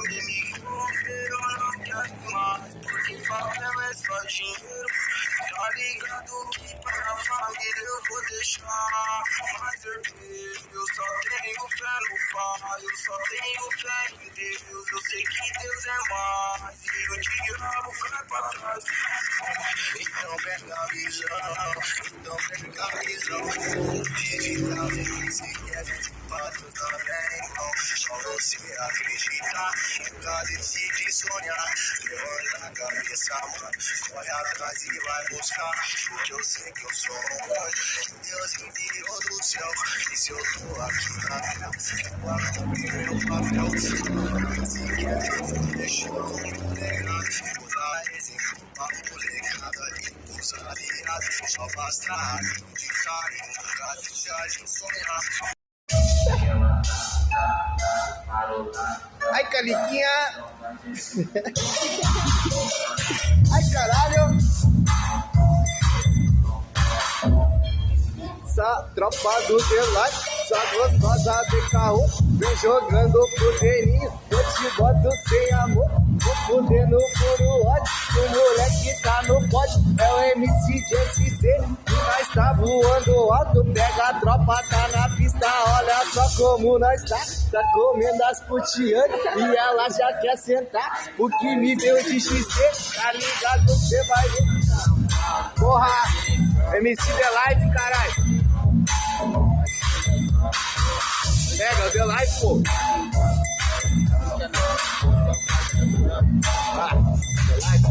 Me corromper, eu não quero mais, porque favela é só dinheiro. Tá ligado que pra família eu vou deixar, mas eu só tenho fé no Pai, eu só tenho fé em Deus, eu sei que Deus é mais, e o diabo cai pra trás. Então pega a visão, digitalmente se quer fato também, não. Só você acreditar, nunca decide sonhar, levanta a cabeça, mano, corre atrás e vai buscar, porque eu sei que eu sou um anjo, Deus enviou do céu, e se eu tô aqui na terra, eu vou cumprir meu papel, se quer deixa eu negar, vou dar exemplo pra molecada e os aliados, só basta acreditar e nunca deixar de sonhar. Ai, Caliquinha! Ai, caralho! Essa tropa do Delay, essa gostosa de carro, vem jogando poderinho, eu te boto sem amor, vou fudendo por o ódio, o moleque tá no pódio, é o MC de SC, e nós tá voando alto, pega a tropa, tá na pista, olha só como nós tá comendo as putianas, e ela já quer sentar, o que me deu de XT, tá ligado, cê vai ver, porra, MC The Life, caralho. Pega, o The Life, pô. Ah, The Life.